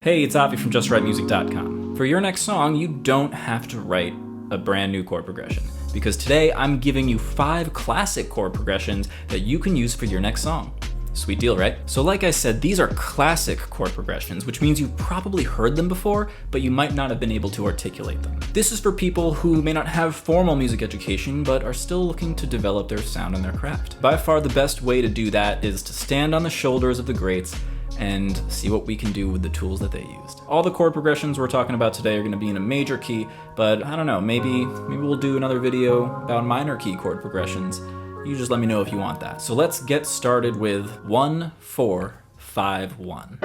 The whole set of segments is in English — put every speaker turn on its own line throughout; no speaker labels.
Hey, it's Avi from JustWriteMusic.com. For your next song, you don't have to write a brand new chord progression, because today I'm giving you 5 classic chord progressions that you can use for your next song. Sweet deal, right? So like I said, these are classic chord progressions, which means you've probably heard them before, but you might not have been able to articulate them. This is for people who may not have formal music education, but are still looking to develop their sound and their craft. By far the best way to do that is to stand on the shoulders of the greats and see what we can do with the tools that they used. All the chord progressions we're talking about today are going to be in a major key, but I don't know, maybe we'll do another video about minor key chord progressions. You just let me know if you want that. So let's get started with 1, 4, 5, 1.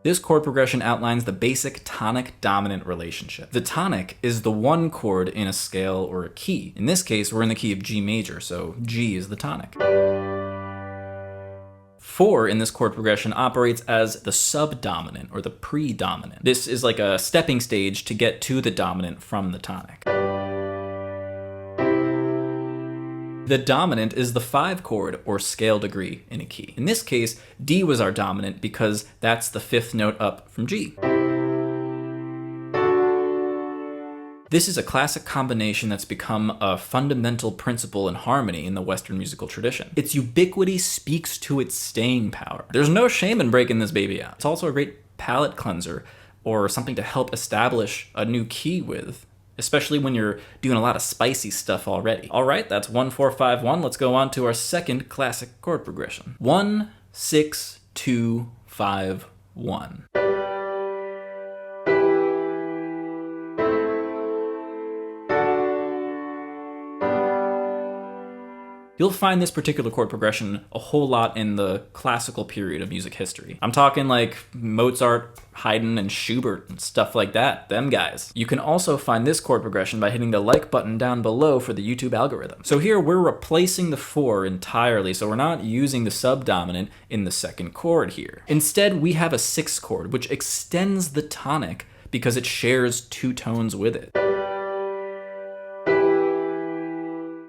This chord progression outlines the basic tonic-dominant relationship. The tonic is the one chord in a scale or a key. In this case, we're in the key of G major, so G is the tonic. 4 in this chord progression operates as the subdominant or the predominant. This is like a stepping stage to get to the dominant from the tonic. The dominant is the 5 chord or scale degree in a key. In this case, D was our dominant because that's the 5th note up from G. This is a classic combination that's become a fundamental principle in harmony in the Western musical tradition. Its ubiquity speaks to its staying power. There's no shame in breaking this baby out. It's also a great palate cleanser or something to help establish a new key with, especially when you're doing a lot of spicy stuff already. All right, that's 1, 4, 5, 1. Let's go on to our second classic chord progression. 1, 6, 2, 5, 1. You'll find this particular chord progression a whole lot in the classical period of music history. I'm talking like Mozart, Haydn, and Schubert and stuff like that, them guys. You can also find this chord progression by hitting the like button down below for the YouTube algorithm. So here we're replacing the 4 entirely, so we're not using the subdominant in the second chord here. Instead, we have a 6th chord, which extends the tonic because it shares 2 tones with it.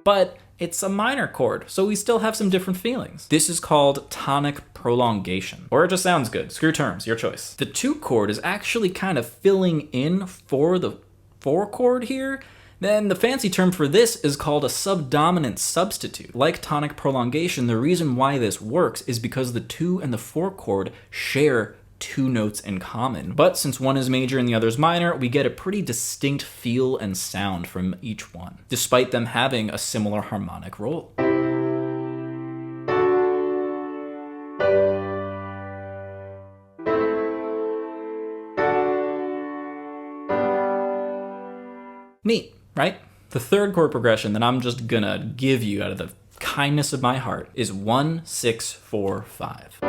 But it's a minor chord, so we still have some different feelings. This is called tonic prolongation, or it just sounds good. Screw terms, your choice. The 2 chord is actually kind of filling in for the 4 chord here. Then the fancy term for this is called a subdominant substitute. Like tonic prolongation, the reason why this works is because the 2 and the 4 chord share 2 notes in common. But since one is major and the other is minor, we get a pretty distinct feel and sound from each one, despite them having a similar harmonic role. Neat, right? The third chord progression that I'm just gonna give you out of the kindness of my heart is 1, 6, 4, 5.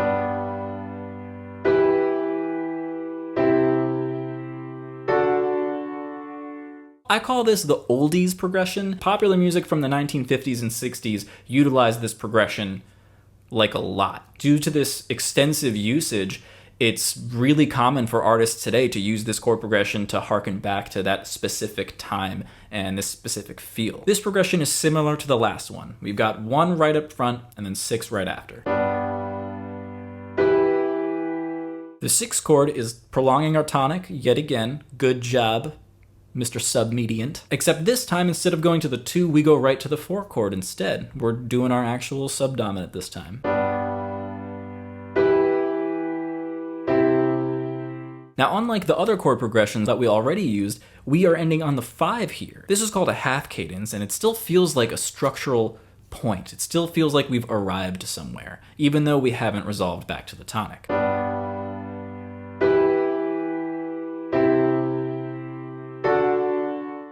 I call this the Oldies Progression. Popular music from the 1950s and 60s utilized this progression like a lot. Due to this extensive usage, it's really common for artists today to use this chord progression to harken back to that specific time and this specific feel. This progression is similar to the last one. We've got 1 right up front and then 6 right after. The 6th chord is prolonging our tonic yet again. Good job, Mr. Submediant. Except this time, instead of going to the 2, we go right to the 4 chord instead. We're doing our actual subdominant this time. Now, unlike the other chord progressions that we already used, we are ending on the 5 here. This is called a half cadence, and it still feels like a structural point. It still feels like we've arrived somewhere, even though we haven't resolved back to the tonic.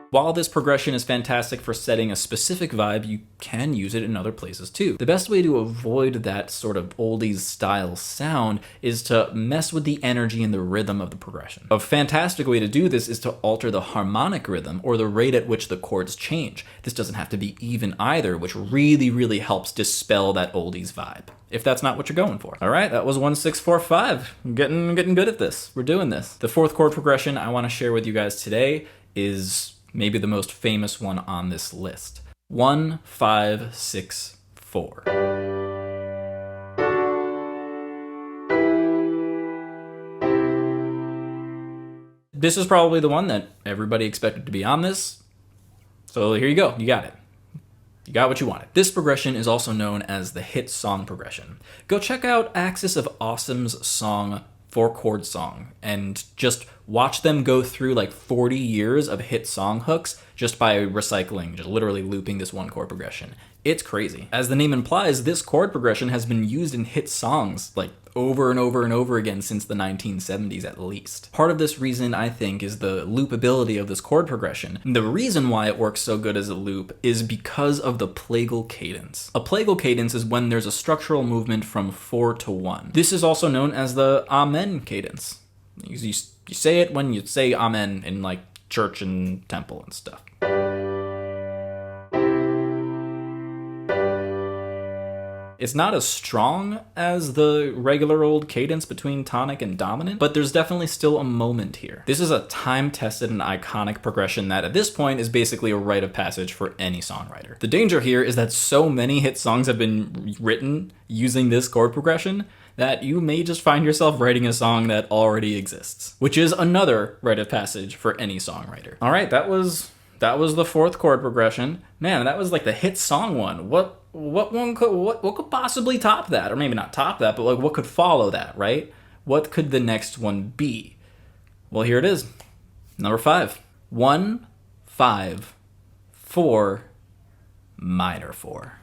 While this progression is fantastic for setting a specific vibe, you can use it in other places too. The best way to avoid that sort of oldies style sound is to mess with the energy and the rhythm of the progression. A fantastic way to do this is to alter the harmonic rhythm or the rate at which the chords change. This doesn't have to be even either, which really helps dispel that oldies vibe, if that's not what you're going for. All right, that was 1, 6, 4, 5. I'm getting good at this. We're doing this. The 4th chord progression I want to share with you guys today is maybe the most famous one on this list. 1, 5, 6, 4. This is probably the one that everybody expected to be on this. So here you go. You got it. You got what you wanted. This progression is also known as the hit song progression. Go check out Axis of Awesome's song 4-chord song and just watch them go through like 40 years of hit song hooks just by recycling, just literally looping this one chord progression. It's crazy. As the name implies, this chord progression has been used in hit songs like over and over and over again since the 1970s at least. Part of this reason, I think, is the loopability of this chord progression. And the reason why it works so good as a loop is because of the plagal cadence. A plagal cadence is when there's a structural movement from 4 to 1. This is also known as the amen cadence. You say it when you say amen in like church and temple and stuff. It's not as strong as the regular old cadence between tonic and dominant, but there's definitely still a moment here. This is a time-tested and iconic progression that at this point is basically a rite of passage for any songwriter. The danger here is that so many hit songs have been written using this chord progression that you may just find yourself writing a song that already exists, which is another rite of passage for any songwriter. All right, that was the 4th chord progression. Man, that was like the hit song one. What could possibly top that? Or maybe not top that, but like what could follow that, right? What could the next one be? Well, here it is. Number 5. 1, 5, 4, minor 4.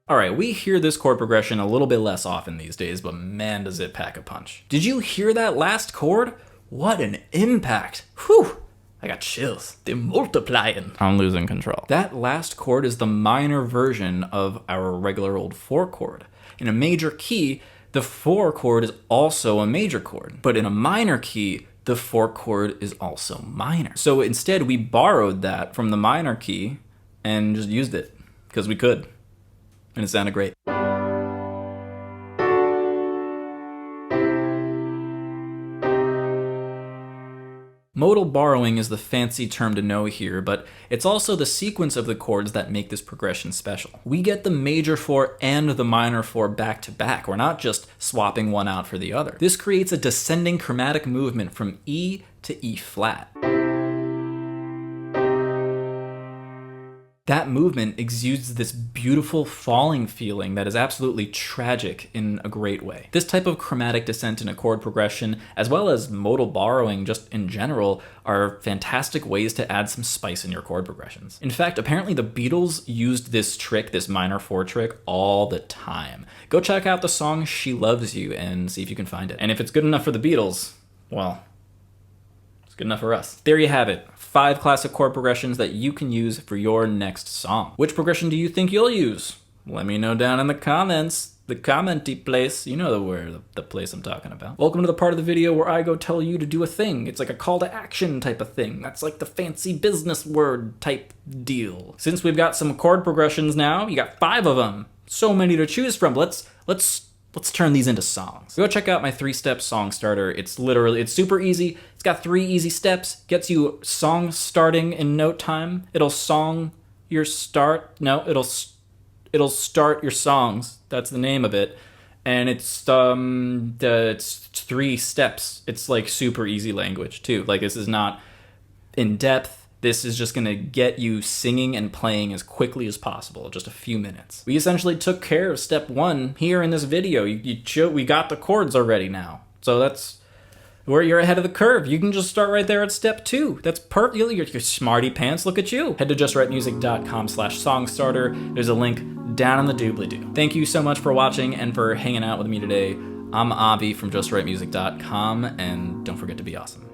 All right, we hear this chord progression a little bit less often these days, but man, does it pack a punch. Did you hear that last chord? What an impact. Whew, I got chills. They're multiplying. I'm losing control. That last chord is the minor version of our regular old 4 chord. In a major key, the 4 chord is also a major chord, but in a minor key, the 4 chord is also minor. So instead, we borrowed that from the minor key and just used it because we could. And it sounded great. Modal borrowing is the fancy term to know here, but it's also the sequence of the chords that make this progression special. We get the major 4 and the minor 4 back to back. We're not just swapping one out for the other. This creates a descending chromatic movement from E to E flat. That movement exudes this beautiful falling feeling that is absolutely tragic in a great way. This type of chromatic descent in a chord progression, as well as modal borrowing just in general, are fantastic ways to add some spice in your chord progressions. In fact, apparently the Beatles used this trick, this minor 4 trick, all the time. Go check out the song She Loves You and see if you can find it. And if it's good enough for the Beatles, well, it's good enough for us. There you have it. 5 classic chord progressions that you can use for your next song. Which progression do you think you'll use? Let me know down in the comments. The commenty place. You know the place I'm talking about. Welcome to the part of the video where I go tell you to do a thing. It's like a call to action type of thing. That's like the fancy business word type deal. Since we've got some chord progressions now, you got 5 of them. So many to choose from. Let's turn these into songs. Go check out my 3-step song starter. It's super easy. It's got 3 easy steps. Gets you song starting in no time. It'll start your songs. That's the name of it. And it's 3 steps. It's like super easy language too. Like this is not in depth. This is just gonna get you singing and playing as quickly as possible, just a few minutes. We essentially took care of step 1 here in this video. We got the chords already now. So that's where you're ahead of the curve. You can just start right there at step 2. That's perfect. You're smarty pants, look at you. Head to justwritemusic.com/songstarter. There's a link down in the doobly-doo. Thank you so much for watching and for hanging out with me today. I'm Avi from justwritemusic.com, and don't forget to be awesome.